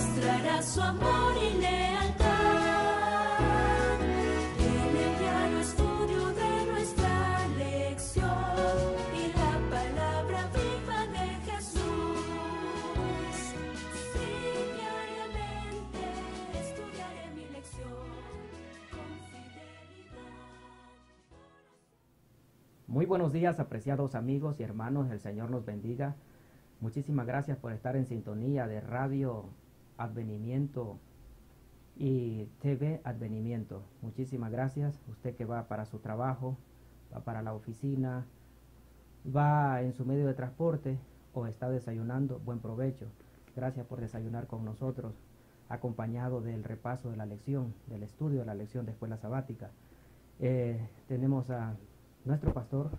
mostrará su amor y lealtad. En el diario estudio de nuestra lección y la palabra viva de Jesús. Sí, diariamente estudiaré mi lección con fidelidad. Muy buenos días, apreciados amigos y hermanos, el Señor nos bendiga. Muchísimas gracias por estar en sintonía de Radio Advenimiento y TV Advenimiento. Muchísimas gracias. Usted que va para su trabajo, va para la oficina, va en su medio de transporte o está desayunando, buen provecho. Gracias por desayunar con nosotros, acompañado del repaso de la lección, del estudio de la lección de escuela sabática. Tenemos a nuestro pastor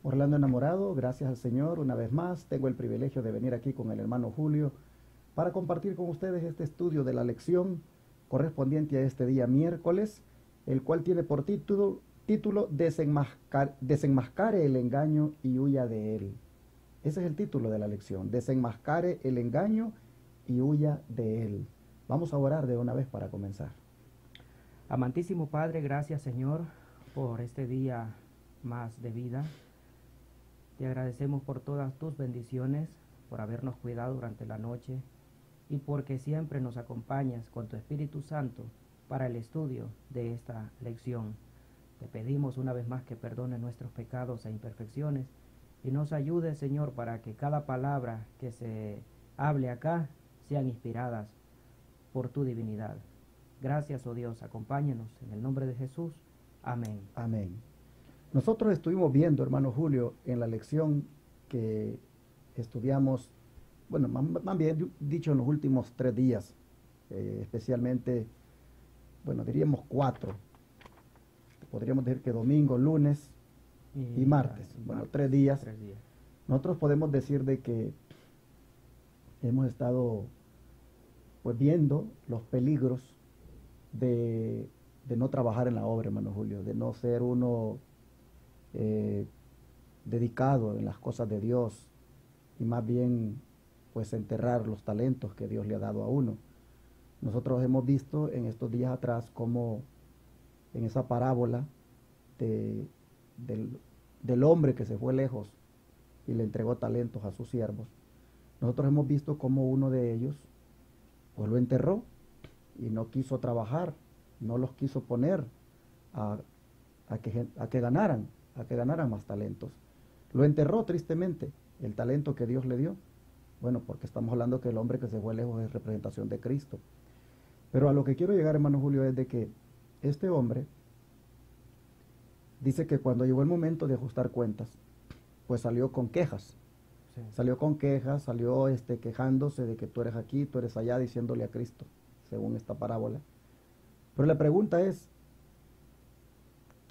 Orlando Enamorado, gracias al Señor. Una vez más, tengo el privilegio de venir aquí con el hermano Julio para compartir con ustedes este estudio de la lección correspondiente a este día miércoles, el cual tiene por título Desenmascare el engaño y huya de él. Ese es el título de la lección, Desenmascare el engaño y huya de él. Vamos a orar de una vez para comenzar. Amantísimo Padre, gracias Señor por este día más de vida. Te agradecemos por todas tus bendiciones, por habernos cuidado durante la noche y porque siempre nos acompañas con tu Espíritu Santo para el estudio de esta lección. Te pedimos una vez más que perdone nuestros pecados e imperfecciones y nos ayude, Señor, para que cada palabra que se hable acá sean inspiradas por tu divinidad. Gracias, oh Dios, acompáñanos en el nombre de Jesús. Amén. Amén. Nosotros estuvimos viendo, hermano Julio, en la lección que estudiamos, bueno, más bien dicho en los últimos 3 días, especialmente, bueno, diríamos 4. Podríamos decir que domingo, lunes y martes. Bueno, 3 días. 3 días. Nosotros podemos decir de que hemos estado pues viendo los peligros de no trabajar en la obra, hermano Julio, de no ser uno dedicado en las cosas de Dios y más bien pues enterrar los talentos que Dios le ha dado a uno. Nosotros hemos visto en estos días atrás cómo en esa parábola del hombre que se fue lejos y le entregó talentos a sus siervos, nosotros hemos visto cómo uno de ellos pues lo enterró y no quiso trabajar, no los quiso poner a que ganaran más talentos. Lo enterró tristemente, el talento que Dios le dio. Bueno, porque estamos hablando que el hombre que se fue lejos es representación de Cristo. Pero a lo que quiero llegar, hermano Julio, es de que este hombre dice que cuando llegó el momento de ajustar cuentas, pues salió con quejas. Sí. Salió quejándose de que tú eres aquí, tú eres allá, diciéndole a Cristo, según esta parábola. Pero la pregunta es,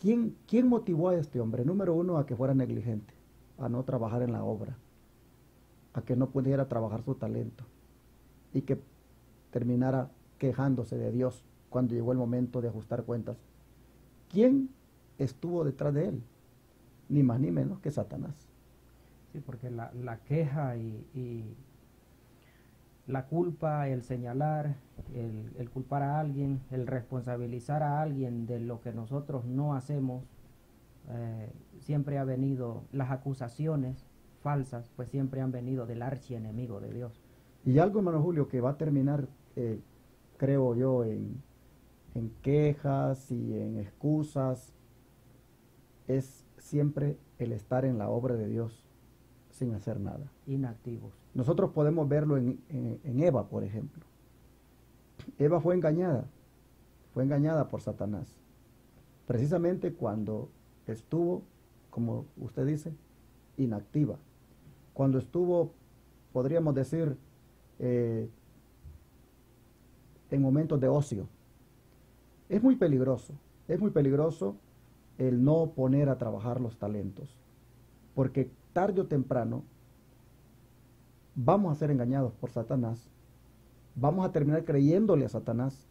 ¿quién motivó a este hombre? Número 1, a que fuera negligente, a no trabajar en la obra, a que no pudiera trabajar su talento y que terminara quejándose de Dios cuando llegó el momento de ajustar cuentas. ¿Quién estuvo detrás de él? Ni más ni menos que Satanás. Sí, porque la queja y la culpa, el señalar, el culpar a alguien, el responsabilizar a alguien de lo que nosotros no hacemos, siempre ha venido, las acusaciones falsas, pues siempre han venido del archienemigo de Dios. Y algo, hermano Julio, que va a terminar, creo yo, en quejas y en excusas, es siempre el estar en la obra de Dios sin hacer nada. Inactivos. Nosotros podemos verlo en Eva, por ejemplo. Eva fue engañada por Satanás, precisamente cuando estuvo, como usted dice, inactiva, cuando estuvo, podríamos decir, en momentos de ocio. Es muy peligroso el no poner a trabajar los talentos, porque tarde o temprano vamos a ser engañados por Satanás, vamos a terminar creyéndole a Satanás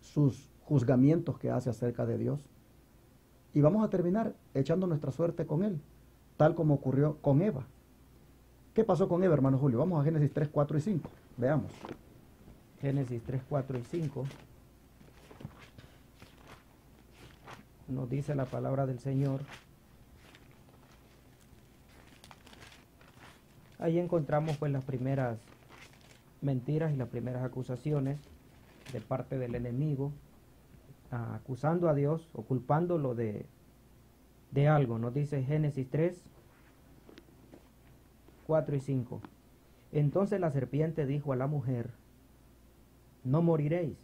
sus juzgamientos que hace acerca de Dios, y vamos a terminar echando nuestra suerte con él, tal como ocurrió con Eva. ¿Qué pasó con Eva, hermano Julio? Vamos a Génesis 3, 4 y 5. Veamos. Génesis 3, 4 y 5. Nos dice la palabra del Señor. Ahí encontramos pues las primeras mentiras y las primeras acusaciones de parte del enemigo, acusando a Dios o culpándolo de algo. Nos dice Génesis 3, 4 y 5. Entonces la serpiente dijo a la mujer: no moriréis,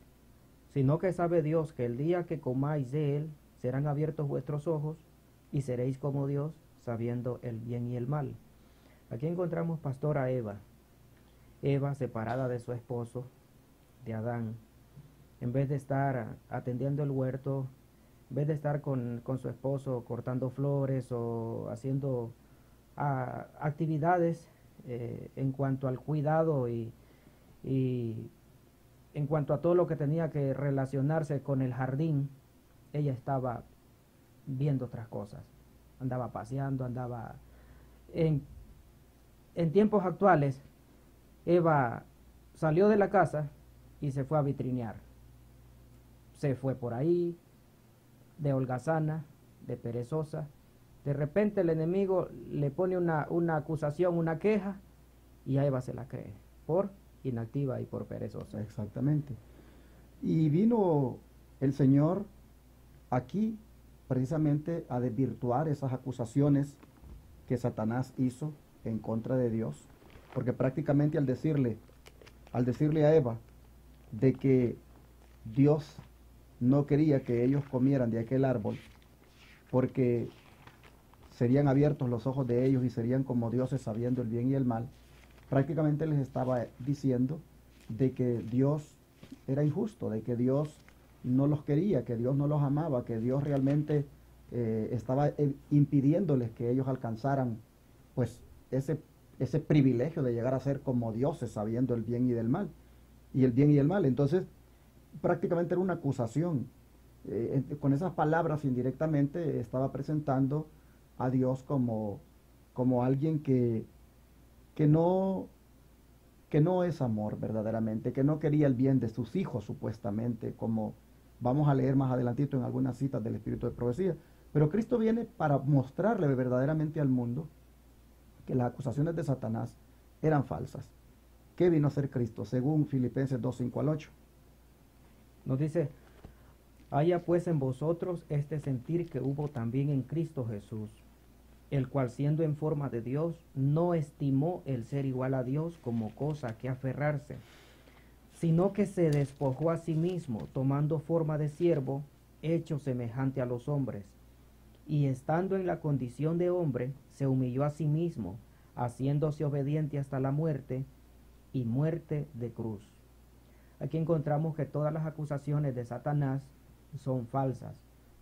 sino que sabe Dios que el día que comáis de él serán abiertos vuestros ojos y seréis como Dios, sabiendo el bien y el mal. Aquí encontramos, pastor, a Eva. Eva separada de su esposo, de Adán. En vez de estar atendiendo el huerto, en vez de estar con su esposo cortando flores o haciendo actividades en cuanto al cuidado y en cuanto a todo lo que tenía que relacionarse con el jardín, ella estaba viendo otras cosas. Andaba paseando, andaba... En tiempos actuales, Eva salió de la casa y se fue a vitrinear. Se fue por ahí, de holgazana, de perezosa. De repente el enemigo le pone una acusación, una queja, y a Eva se la cree, por inactiva y por perezosa. Exactamente. Y vino el Señor aquí precisamente a desvirtuar esas acusaciones que Satanás hizo en contra de Dios, porque prácticamente al decirle a Eva de que Dios no quería que ellos comieran de aquel árbol, porque serían abiertos los ojos de ellos y serían como dioses sabiendo el bien y el mal, prácticamente les estaba diciendo de que Dios era injusto, de que Dios no los quería, que Dios no los amaba, que Dios realmente estaba impidiéndoles que ellos alcanzaran pues ese privilegio de llegar a ser como dioses sabiendo el bien y del mal, y el bien y el mal. Entonces prácticamente era una acusación. Con esas palabras indirectamente estaba presentando a Dios como alguien que no es amor verdaderamente, que no quería el bien de sus hijos supuestamente, como vamos a leer más adelantito en algunas citas del Espíritu de Profecía. Pero Cristo viene para mostrarle verdaderamente al mundo que las acusaciones de Satanás eran falsas. ¿Qué vino a ser Cristo? Según Filipenses 2, 5 al 8. Nos dice: haya pues en vosotros este sentir que hubo también en Cristo Jesús, el cual siendo en forma de Dios, no estimó el ser igual a Dios como cosa que aferrarse, sino que se despojó a sí mismo, tomando forma de siervo, hecho semejante a los hombres, y estando en la condición de hombre, se humilló a sí mismo, haciéndose obediente hasta la muerte, y muerte de cruz. Aquí encontramos que todas las acusaciones de Satanás son falsas,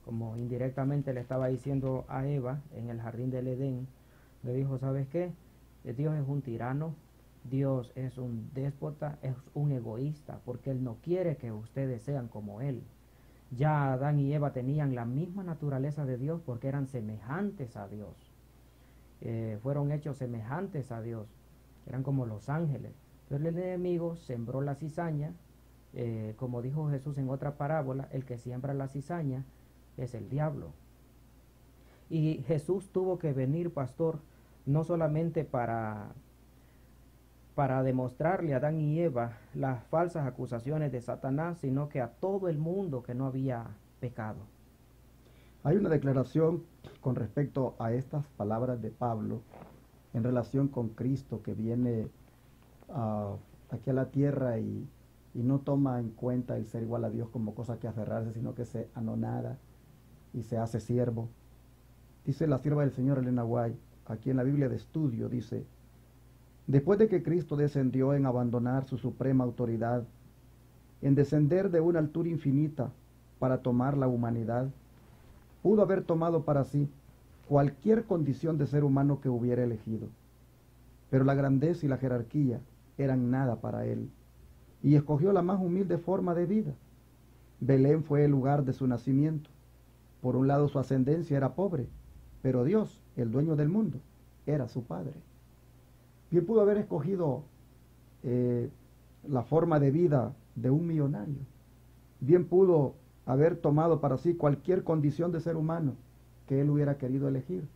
como indirectamente le estaba diciendo a Eva en el jardín del Edén. Le dijo: ¿sabes qué? Dios es un tirano, Dios es un déspota, es un egoísta, porque Él no quiere que ustedes sean como Él. Ya Adán y Eva tenían la misma naturaleza de Dios porque eran semejantes a Dios. Fueron hechos semejantes a Dios, eran como los ángeles. Entonces el enemigo sembró la cizaña, como dijo Jesús en otra parábola: el que siembra la cizaña es el diablo. Y Jesús tuvo que venir, pastor, no solamente para demostrarle a Adán y Eva las falsas acusaciones de Satanás, sino que a todo el mundo que no había pecado. Hay una declaración con respecto a estas palabras de Pablo en relación con Cristo, que viene aquí a la tierra y no toma en cuenta el ser igual a Dios como cosa que aferrarse, sino que se anonada y se hace siervo. Dice la sierva del Señor Elena White, aquí en la Biblia de Estudio, dice: después de que Cristo descendió en abandonar su suprema autoridad, en descender de una altura infinita para tomar la humanidad, pudo haber tomado para sí cualquier condición de ser humano que hubiera elegido. Pero la grandeza y la jerarquía eran nada para él, y escogió la más humilde forma de vida. Belén fue el lugar de su nacimiento. Por un lado, su ascendencia era pobre, pero Dios, el dueño del mundo, era su padre. Bien pudo haber escogido la forma de vida de un millonario. Bien pudo haber tomado para sí cualquier condición de ser humano que él hubiera querido elegir.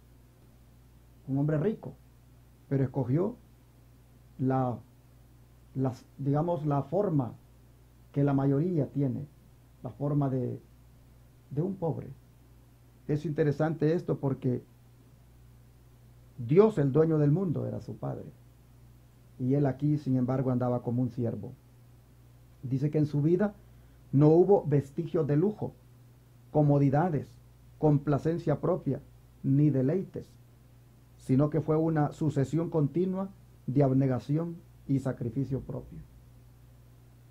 Un hombre rico, pero escogió digamos, la forma que la mayoría tiene, la forma de un pobre. Es interesante esto porque Dios, el dueño del mundo, era su padre. Y él aquí, sin embargo, andaba como un siervo. Dice que en su vida no hubo vestigios de lujo, comodidades, complacencia propia, ni deleites, sino que fue una sucesión continua de abnegación y sacrificio propio.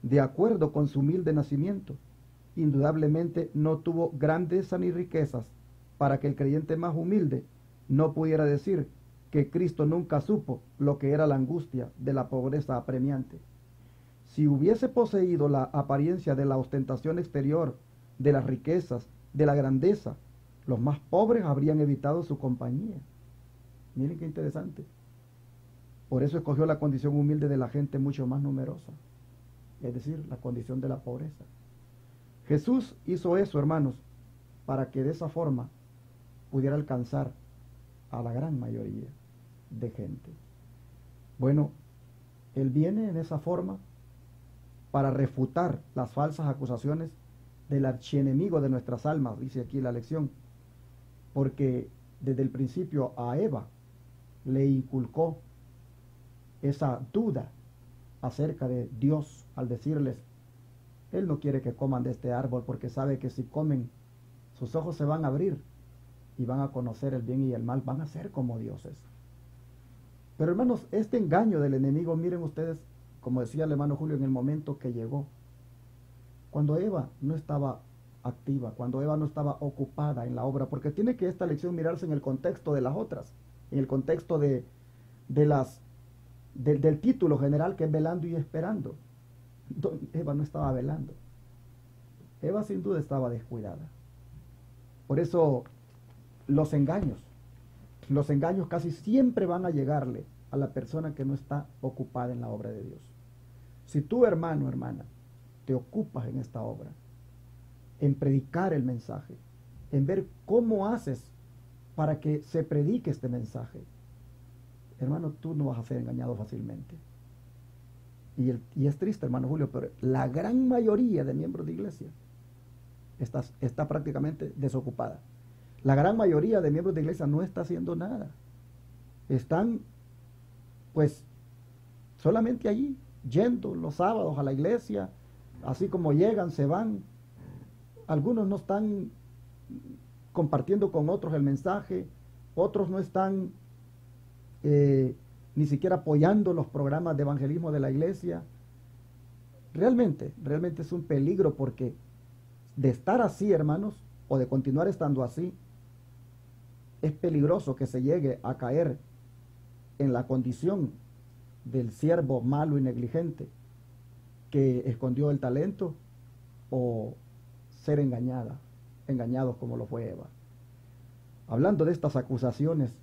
De acuerdo con su humilde nacimiento, indudablemente no tuvo grandeza ni riquezas para que el creyente más humilde no pudiera decir que Cristo nunca supo lo que era la angustia de la pobreza apremiante. Si hubiese poseído la apariencia de la ostentación exterior, de las riquezas, de la grandeza, los más pobres habrían evitado su compañía. Miren qué interesante. Por eso escogió la condición humilde de la gente mucho más numerosa, es decir, la condición de la pobreza. Jesús hizo eso, hermanos, para que de esa forma pudiera alcanzar a la gran mayoría de gente. Bueno, Él viene en esa forma para refutar las falsas acusaciones del archienemigo de nuestras almas, dice aquí la lección, porque desde el principio a Eva le inculcó esa duda acerca de Dios al decirles, Él no quiere que coman de este árbol porque sabe que si comen, sus ojos se van a abrir y van a conocer el bien y el mal, van a ser como dioses. Pero hermanos, este engaño del enemigo, miren ustedes, como decía el hermano Julio, en el momento que llegó, cuando Eva no estaba activa, cuando Eva no estaba ocupada en la obra, porque tiene que esta lección mirarse en el contexto de las otras, en el contexto del título general que es velando y esperando. Eva no estaba velando. Eva sin duda estaba descuidada. Por eso los engaños casi siempre van a llegarle a la persona que no está ocupada en la obra de Dios. Si tú, hermano, hermana, te ocupas en esta obra, en predicar el mensaje, en ver cómo haces para que se predique este mensaje, hermano, tú no vas a ser engañado fácilmente. Y es triste, hermano Julio, pero la gran mayoría de miembros de iglesia está prácticamente desocupada. La gran mayoría de miembros de iglesia no está haciendo nada. Están, pues, solamente allí, yendo los sábados a la iglesia, así como llegan, se van. Algunos no están compartiendo con otros el mensaje, otros no están ni siquiera apoyando los programas de evangelismo de la iglesia. Realmente es un peligro, porque de estar así, hermanos, o de continuar estando así, es peligroso que se llegue a caer en la condición del siervo malo y negligente que escondió el talento, o ser engañados como lo fue Eva. Hablando de estas acusaciones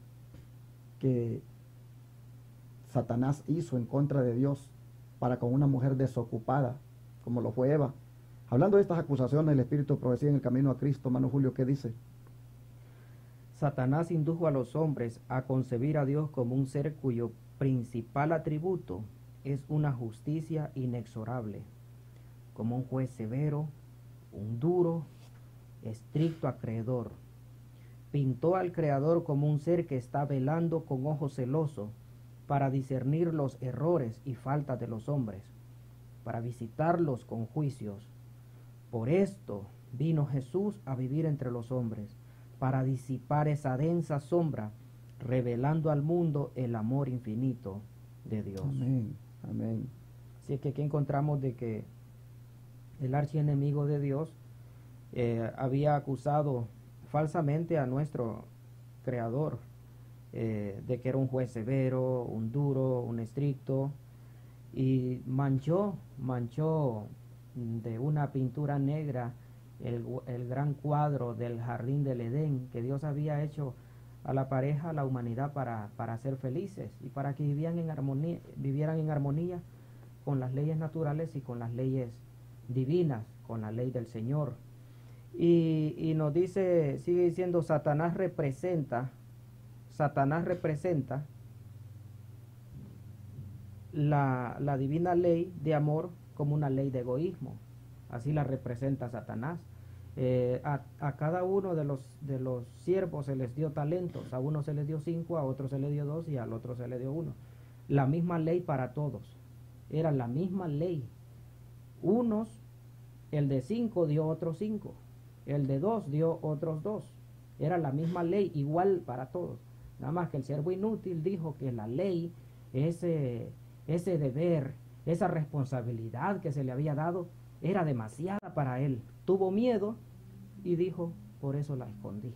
que Satanás hizo en contra de Dios para con una mujer desocupada como lo fue Eva, hablando de estas acusaciones, el Espíritu de Profecía en el Camino a Cristo, hermano Julio, ¿qué dice? Satanás indujo a los hombres a concebir a Dios como un ser cuyo principal atributo es una justicia inexorable, como un juez severo, un duro, estricto acreedor. Pintó al Creador como un ser que está velando con ojo celoso para discernir los errores y faltas de los hombres, para visitarlos con juicios. Por esto vino Jesús a vivir entre los hombres, para disipar esa densa sombra, revelando al mundo el amor infinito de Dios. Amén, amén. Así es que aquí encontramos de que el archienemigo de Dios había acusado falsamente a nuestro Creador, de que era un juez severo, un duro, un estricto, y manchó de una pintura negra el gran cuadro del jardín del Edén, que Dios había hecho a la pareja, a la humanidad, para ser felices y para que vivieran en armonía con las leyes naturales y con las leyes divinas, con la ley del Señor. Y nos dice, sigue diciendo, Satanás representa la divina ley de amor como una ley de egoísmo. Así la representa Satanás. A cada uno de los siervos se les dio talentos. A uno se les dio 5, a otro se le dio 2 y al otro se le dio 1. La misma ley para todos. Era la misma ley. Unos, el de 5 dio otros 5. El de 2 dio otros 2. Era la misma ley, igual para todos. Nada más que el siervo inútil dijo que la ley, ese deber, esa responsabilidad que se le había dado, era demasiada para él. Tuvo miedo y dijo, por eso la escondí.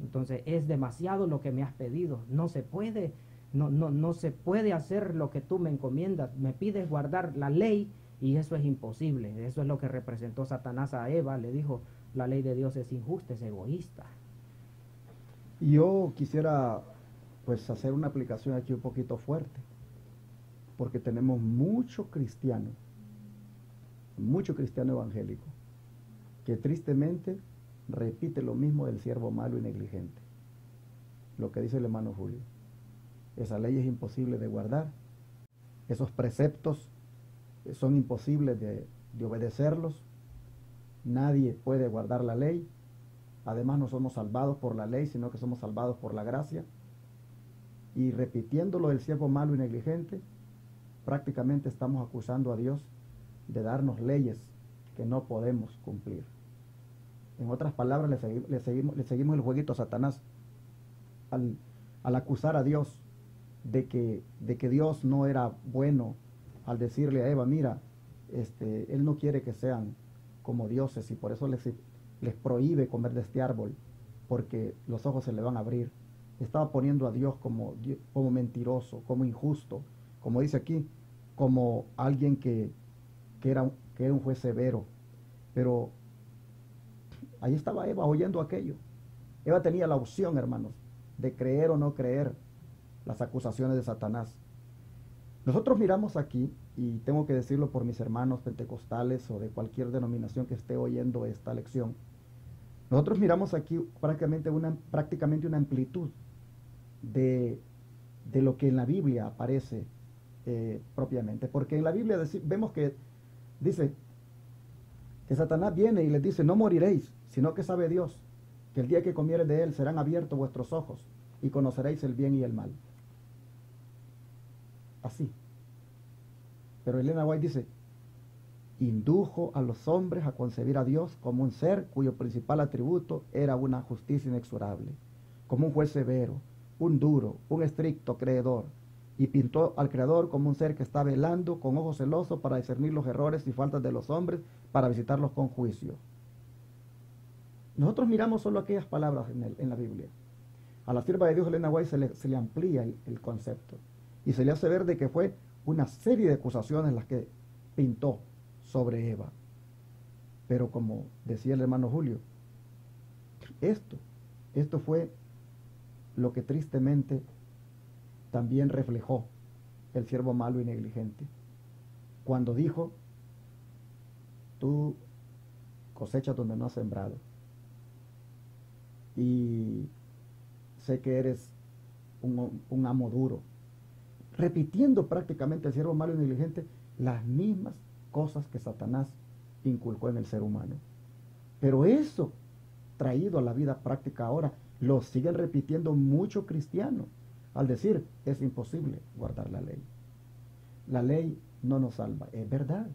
Entonces, es demasiado lo que me has pedido. No se puede, no se puede hacer lo que tú me encomiendas. Me pides guardar la ley y eso es imposible. Eso es lo que representó Satanás a Eva. Le dijo, la ley de Dios es injusta, es egoísta. Y yo quisiera pues hacer una aplicación aquí un poquito fuerte, porque tenemos mucho cristiano evangélico, que tristemente repite lo mismo del siervo malo y negligente. Lo que dice el hermano Julio. Esa ley es imposible de guardar. Esos preceptos son imposibles de obedecerlos. Nadie puede guardar la ley. Además, no somos salvados por la ley, sino que somos salvados por la gracia. Y repitiendo lo del siervo malo y negligente, prácticamente estamos acusando a Dios de darnos leyes que no podemos cumplir. En otras palabras, le seguimos el jueguito a Satanás al acusar a Dios de que Dios no era bueno, al decirle a Eva, mira, Él no quiere que sean como dioses y por eso les prohíbe comer de este árbol, porque los ojos se le van a abrir. Estaba poniendo a Dios como mentiroso, como injusto, como dice aquí, como alguien que era un juez severo. Pero ahí estaba Eva oyendo aquello. Eva tenía la opción, hermanos, de creer o no creer las acusaciones de Satanás. Nosotros miramos aquí, y tengo que decirlo por mis hermanos pentecostales o de cualquier denominación que esté oyendo esta lección, nosotros miramos aquí prácticamente una amplitud de lo que en la Biblia aparece propiamente. Porque en la Biblia vemos que dice que Satanás viene y les dice, no moriréis, sino que sabe Dios, que el día que comiereis de él serán abiertos vuestros ojos y conoceréis el bien y el mal. Así. Pero Elena White dice, indujo a los hombres a concebir a Dios como un ser cuyo principal atributo era una justicia inexorable, como un juez severo, un duro, un estricto creedor, y pintó al Creador como un ser que está velando con ojos celosos para discernir los errores y faltas de los hombres, para visitarlos con juicio. Nosotros miramos solo aquellas palabras en la Biblia. A la sierva de Dios, Elena White, se le amplía el concepto y se le hace ver de que fue una serie de acusaciones las que pintó sobre Eva. Pero como decía el hermano Julio, esto fue lo que tristemente también reflejó el siervo malo y negligente, cuando dijo, tú cosechas donde no has sembrado, y sé que eres un amo duro, repitiendo prácticamente el siervo malo y negligente las mismas cosas que Satanás inculcó en el ser humano. Pero eso, traído a la vida práctica ahora, lo siguen repitiendo muchos cristianos, al decir, es imposible guardar la ley. La ley no nos salva, es verdad,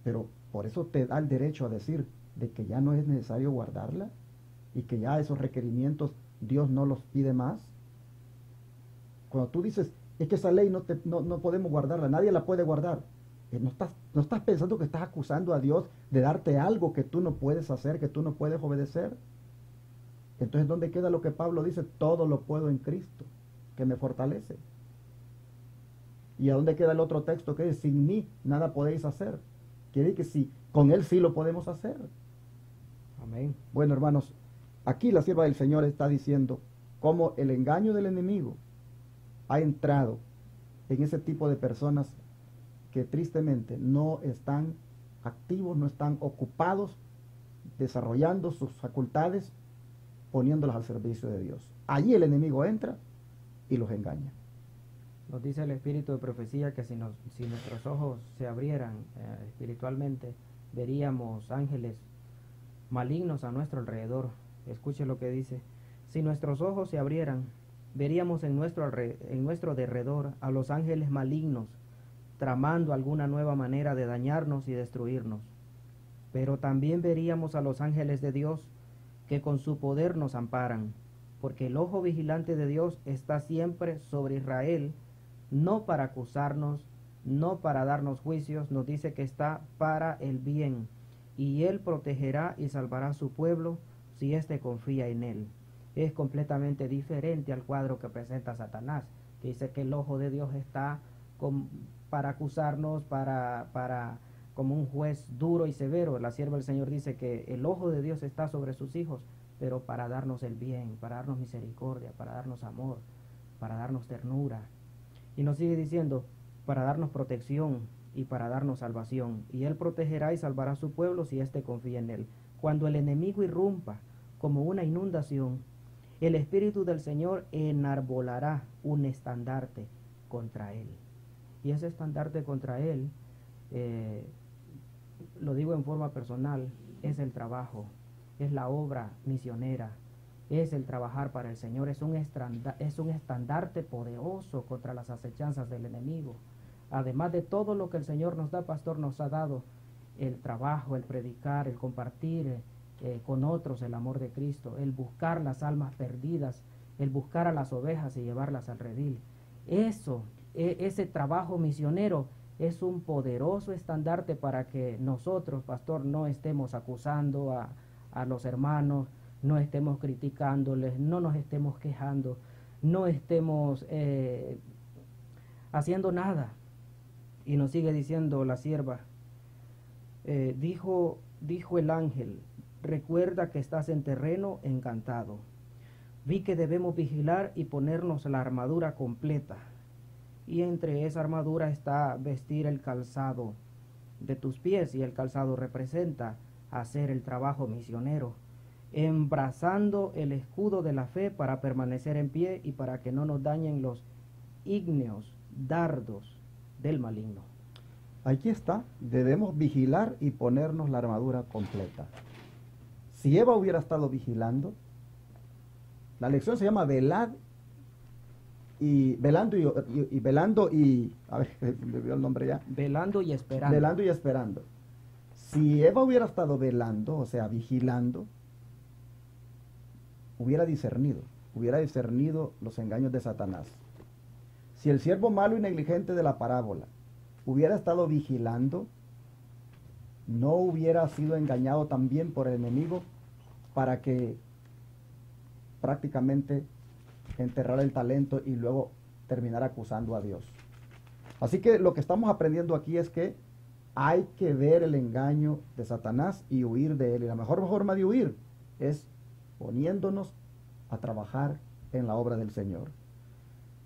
pero por eso te da el derecho a decir de que ya no es necesario guardarla y que ya esos requerimientos Dios no los pide más. Cuando tú dices, es que esa ley no podemos guardarla, nadie la puede guardar, no estás pensando que estás acusando a Dios de darte algo que tú no puedes hacer, que tú no puedes obedecer. Entonces, ¿dónde queda lo que Pablo dice? Todo lo puedo en Cristo, que me fortalece. ¿Y a dónde queda el otro texto que dice, sin mí nada podéis hacer? Quiere decir que sí, con Él sí lo podemos hacer. Amén. Bueno, hermanos, aquí la sierva del Señor está diciendo cómo el engaño del enemigo ha entrado en ese tipo de personas que tristemente no están activos, no están ocupados desarrollando sus facultades, poniéndolas al servicio de Dios. Allí el enemigo entra y los engaña. Nos dice el espíritu de profecía que si nuestros ojos se abrieran espiritualmente, veríamos ángeles malignos a nuestro alrededor. Escuche lo que dice: si nuestros ojos se abrieran, veríamos en nuestro derredor a los ángeles malignos tramando alguna nueva manera de dañarnos y destruirnos. Pero también veríamos a los ángeles de Dios que con su poder nos amparan, porque el ojo vigilante de Dios está siempre sobre Israel, no para acusarnos, no para darnos juicios, nos dice que está para el bien, y Él protegerá y salvará a su pueblo si éste confía en Él. Es completamente diferente al cuadro que presenta Satanás, que dice que el ojo de Dios está para acusarnos, como un juez duro y severo. La sierva del Señor dice que el ojo de Dios está sobre sus hijos, pero para darnos el bien, para darnos misericordia, para darnos amor, para darnos ternura. Y nos sigue diciendo, para darnos protección y para darnos salvación. Y Él protegerá y salvará a su pueblo si éste confía en Él. Cuando el enemigo irrumpa como una inundación, el Espíritu del Señor enarbolará un estandarte contra Él. Y ese estandarte contra Él, lo digo en forma personal, es el trabajo, es la obra misionera, es el trabajar para el Señor, es un estandarte poderoso contra las acechanzas del enemigo. Además de todo lo que el Señor nos da, pastor, nos ha dado el trabajo, el predicar, el compartir con otros el amor de Cristo, el buscar las almas perdidas, el buscar a las ovejas y llevarlas al redil. Ese trabajo misionero es un poderoso estandarte para que nosotros, pastor, no estemos acusando a los hermanos, no estemos criticándoles, no nos estemos quejando, no estemos haciendo nada. Y nos sigue diciendo la sierva, dijo el ángel, recuerda que estás en terreno encantado. Vi que debemos vigilar y ponernos la armadura completa. Y entre esa armadura está vestir el calzado de tus pies, y el calzado representa hacer el trabajo misionero, embrazando el escudo de la fe para permanecer en pie y para que no nos dañen los ígneos dardos del maligno. Aquí está, debemos vigilar y ponernos la armadura completa. Si Eva hubiera estado vigilando, la lección se llama velando y a ver, me olvidó el nombre ya. Velando y esperando. Velando y esperando. Si Eva hubiera estado velando, o sea, vigilando, hubiera discernido los engaños de Satanás. Si el siervo malo y negligente de la parábola hubiera estado vigilando, no hubiera sido engañado también por el enemigo para que prácticamente enterrar el talento y luego terminar acusando a Dios. Así que lo que estamos aprendiendo aquí es que hay que ver el engaño de Satanás y huir de él. Y la mejor forma de huir es poniéndonos a trabajar en la obra del Señor.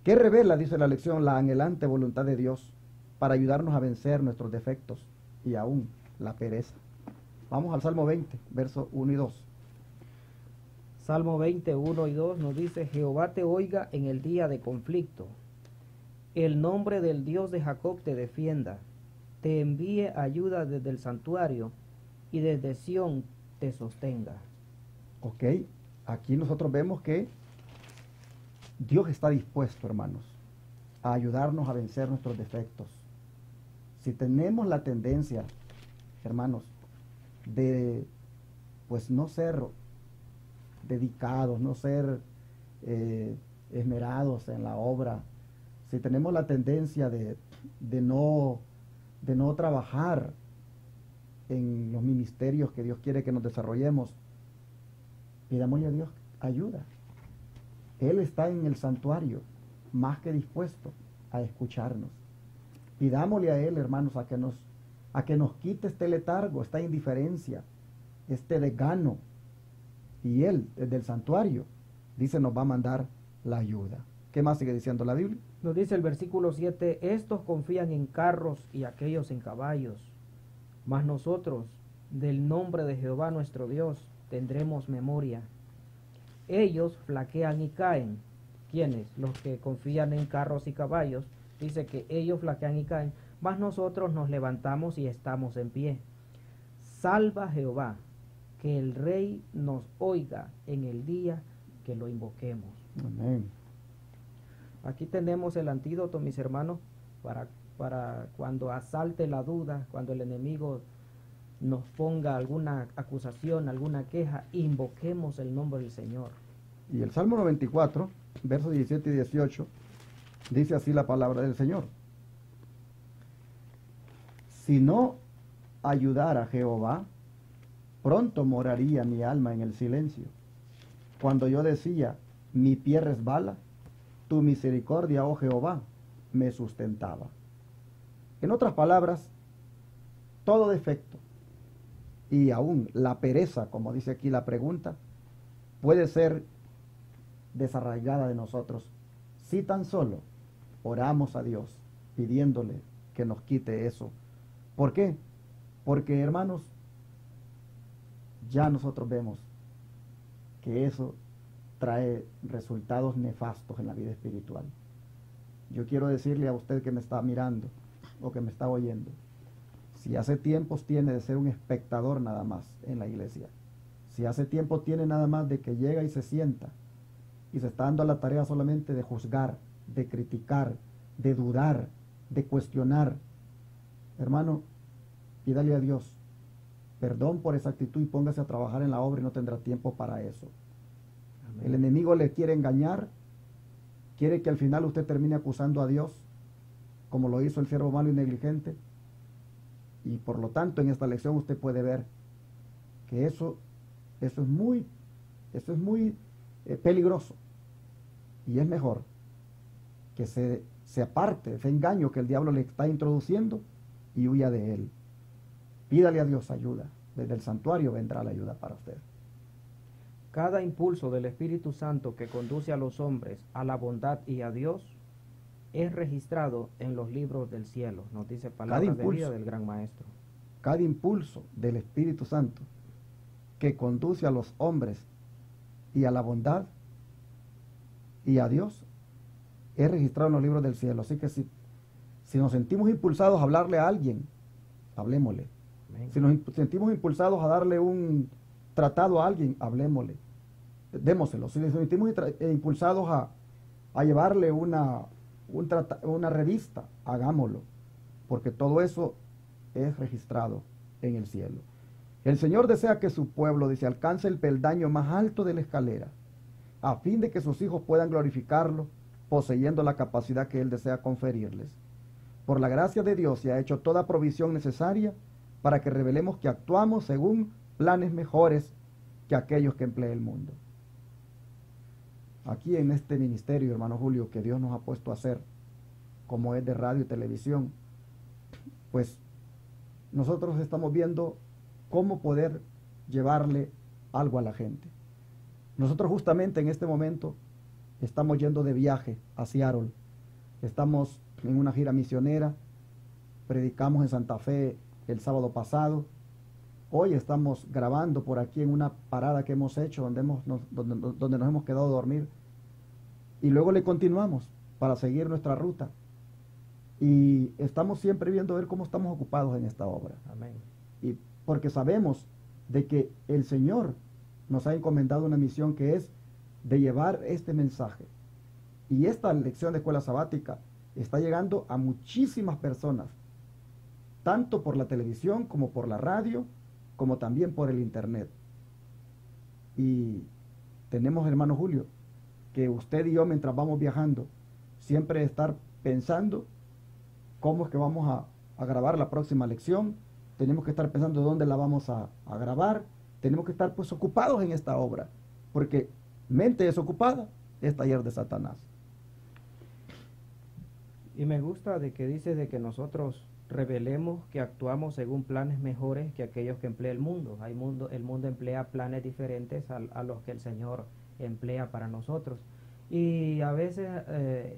¿Qué revela, dice la lección, la anhelante voluntad de Dios para ayudarnos a vencer nuestros defectos y aún la pereza? Vamos al Salmo 20, versos 1 y 2. Salmo 20, 1 y 2 nos dice, Jehová te oiga en el día de conflicto, el nombre del Dios de Jacob te defienda, te envíe ayuda desde el santuario y desde Sión te sostenga. Ok, aquí nosotros vemos que Dios está dispuesto, hermanos, a ayudarnos a vencer nuestros defectos. Si tenemos la tendencia, hermanos, de pues no ser dedicados, no ser esmerados en la obra, si tenemos la tendencia de no trabajar en los ministerios que Dios quiere que nos desarrollemos, pidámosle a Dios ayuda. Él está en el santuario, más que dispuesto a escucharnos. Pidámosle a Él, hermanos, a que nos quite este letargo, esta indiferencia, este desgano. Y Él, desde el santuario, dice, nos va a mandar la ayuda. ¿Qué más sigue diciendo la Biblia? Nos dice el versículo 7, estos confían en carros y aquellos en caballos, mas nosotros, del nombre de Jehová nuestro Dios, tendremos memoria. Ellos flaquean y caen. ¿Quiénes? Los que confían en carros y caballos. Dice que ellos flaquean y caen, mas nosotros nos levantamos y estamos en pie. Salva Jehová, que el Rey nos oiga en el día que lo invoquemos. Amén. Aquí tenemos el antídoto, mis hermanos, para cuando asalte la duda, cuando el enemigo nos ponga alguna acusación, alguna queja, invoquemos el nombre del Señor. Y el Salmo 94, versos 17 y 18, dice así la palabra del Señor. Si no ayudara Jehová, pronto moraría mi alma en el silencio. Cuando yo decía, mi pie resbala, tu misericordia, oh Jehová, me sustentaba. En otras palabras, todo defecto y aún la pereza, como dice aquí la pregunta, puede ser desarraigada de nosotros si tan solo oramos a Dios pidiéndole que nos quite eso. ¿Por qué? Porque, hermanos, ya nosotros vemos que eso trae resultados nefastos en la vida espiritual. Yo quiero decirle a usted que me está mirando o que me está oyendo, si hace tiempos tiene de ser un espectador nada más en la iglesia, si hace tiempo tiene nada más de que llega y se sienta y se está dando a la tarea solamente de juzgar, de criticar, de dudar, de cuestionar, hermano, pídale a Dios perdón por esa actitud y póngase a trabajar en la obra y no tendrá tiempo para eso. Amén. El enemigo le quiere engañar, quiere que al final usted termine acusando a Dios, como lo hizo el siervo malo y negligente, y por lo tanto en esta lección usted puede ver que eso es muy peligroso, y es mejor que se aparte de ese engaño que el diablo le está introduciendo y huya de él. Pídale a Dios ayuda. Desde el santuario vendrá la ayuda para usted. Cada impulso del Espíritu Santo que conduce a los hombres a la bondad y a Dios es registrado en los libros del cielo, nos dice palabras de vida del gran maestro. Cada impulso del Espíritu Santo que conduce a los hombres y a la bondad y a Dios es registrado en los libros del cielo. Así que si nos sentimos impulsados a hablarle a alguien, hablémosle. Amén. Si nos sentimos impulsados a darle un tratado a alguien, hablémosle, démoselo. Si nos sentimos impulsados a llevarle una revista, hagámoslo, porque todo eso es registrado en el cielo. El Señor desea que su pueblo, dice, alcance el peldaño más alto de la escalera, a fin de que sus hijos puedan glorificarlo, poseyendo la capacidad que Él desea conferirles. Por la gracia de Dios se ha hecho toda provisión necesaria para que revelemos que actuamos según planes mejores que aquellos que emplea el mundo. Aquí en este ministerio, hermano Julio, que Dios nos ha puesto a hacer, como es de radio y televisión, pues nosotros estamos viendo cómo poder llevarle algo a la gente. Nosotros justamente en este momento estamos yendo de viaje a Seattle. Estamos en una gira misionera, predicamos en Santa Fe el sábado pasado. Hoy estamos grabando por aquí en una parada que hemos hecho donde nos hemos quedado a dormir. Y luego le continuamos para seguir nuestra ruta. Y estamos siempre viendo a ver cómo estamos ocupados en esta obra. Amén. Y porque sabemos de que el Señor nos ha encomendado una misión que es de llevar este mensaje. Y esta lección de escuela sabática está llegando a muchísimas personas, tanto por la televisión como por la radio, como también por el internet. Y tenemos, hermano Julio, que usted y yo, mientras vamos viajando, siempre estar pensando cómo es que vamos a grabar la próxima lección. Tenemos que estar pensando dónde la vamos a grabar. Tenemos que estar pues ocupados en esta obra, porque mente desocupada es taller de Satanás. Y me gusta de que dice de que nosotros revelemos que actuamos según planes mejores que aquellos que emplea el mundo. El mundo emplea planes diferentes a los que el Señor emplea para nosotros. Y a veces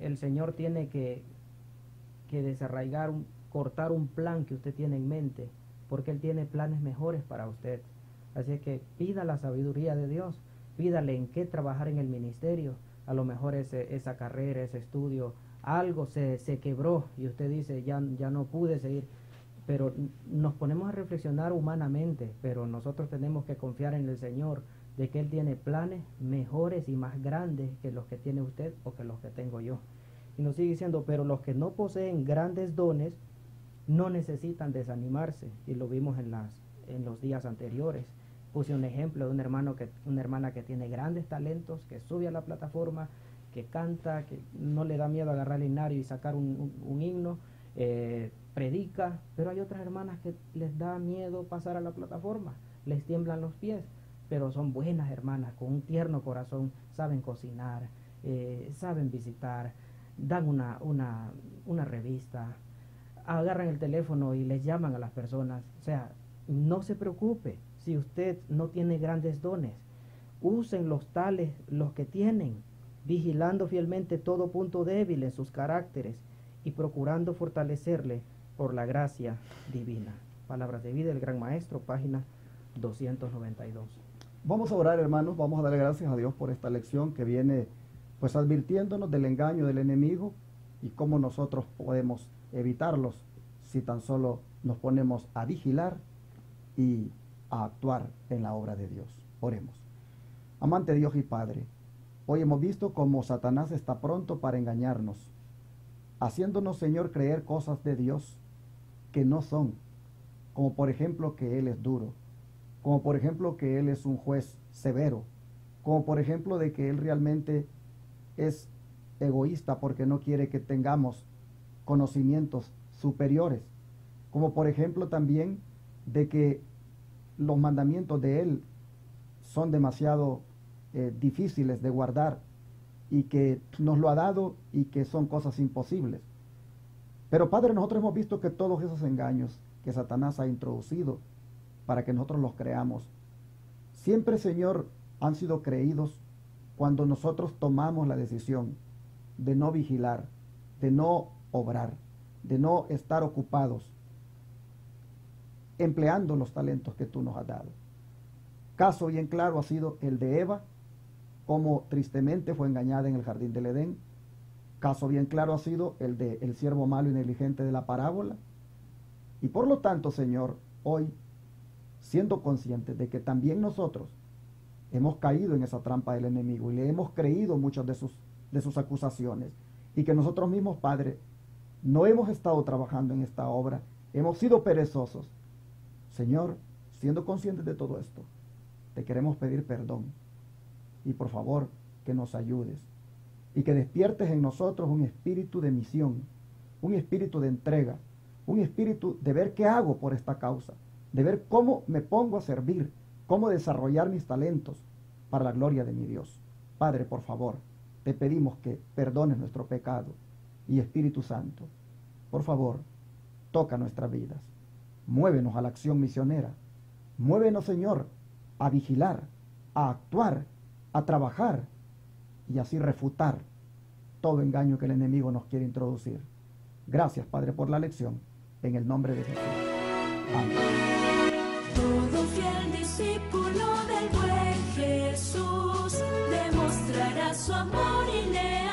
el Señor tiene que desarraigar, cortar un plan que usted tiene en mente, porque Él tiene planes mejores para usted. Así que pida la sabiduría de Dios, pídale en qué trabajar en el ministerio. A lo mejor esa carrera, ese estudio, algo se quebró y usted dice, ya no pude seguir. Pero nos ponemos a reflexionar humanamente, pero nosotros tenemos que confiar en el Señor, de que Él tiene planes mejores y más grandes que los que tiene usted o que los que tengo yo. Y nos sigue diciendo, pero los que no poseen grandes dones no necesitan desanimarse, y lo vimos en los días anteriores. Puse un ejemplo de una hermana que tiene grandes talentos, que sube a la plataforma, que canta, que no le da miedo agarrar el himnario y sacar un himno, predica, pero hay otras hermanas que les da miedo pasar a la plataforma, les tiemblan los pies, pero son buenas hermanas, con un tierno corazón, saben cocinar, saben visitar, dan una revista, agarran el teléfono y les llaman a las personas. O sea, no se preocupe si usted no tiene grandes dones, usen los tales, los que tienen, vigilando fielmente todo punto débil en sus caracteres y procurando fortalecerle por la gracia divina. Palabras de vida del Gran Maestro, página 292. Vamos a orar, hermanos, vamos a darle gracias a Dios por esta lección que viene pues advirtiéndonos del engaño del enemigo y cómo nosotros podemos evitarlos si tan solo nos ponemos a vigilar y a actuar en la obra de Dios. Oremos. Amante Dios y Padre, hoy hemos visto cómo Satanás está pronto para engañarnos, haciéndonos, Señor, creer cosas de Dios que no son, como por ejemplo que Él es duro, como por ejemplo que Él es un juez severo, como por ejemplo de que Él realmente es egoísta porque no quiere que tengamos conocimientos superiores, como por ejemplo también de que los mandamientos de Él son demasiado difíciles de guardar y que nos lo ha dado y que son cosas imposibles. Pero Padre, nosotros hemos visto que todos esos engaños que Satanás ha introducido para que nosotros los creamos, siempre, Señor, han sido creídos cuando nosotros tomamos la decisión de no vigilar, de no obrar, de no estar ocupados empleando los talentos que tú nos has dado. Caso bien claro ha sido el de Eva, como tristemente fue engañada en el jardín del Edén. Caso bien claro ha sido el de el siervo malo y negligente de la parábola. Y por lo tanto, Señor, hoy, siendo conscientes de que también nosotros hemos caído en esa trampa del enemigo y le hemos creído muchas de sus acusaciones, y que nosotros mismos, Padre, no hemos estado trabajando en esta obra, hemos sido perezosos. Señor, siendo conscientes de todo esto, te queremos pedir perdón y por favor que nos ayudes y que despiertes en nosotros un espíritu de misión, un espíritu de entrega, un espíritu de ver qué hago por esta causa, de ver cómo me pongo a servir, cómo desarrollar mis talentos para la gloria de mi Dios. Padre, por favor, te pedimos que perdones nuestro pecado y Espíritu Santo, por favor, toca nuestras vidas. Muévenos a la acción misionera. Muévenos, Señor, a vigilar, a actuar, a trabajar y así refutar todo engaño que el enemigo nos quiere introducir. Gracias, Padre, por la lección. En el nombre de Jesús. Amén. Todo fiel discípulo del buen Jesús demostrará su amor y lealtad.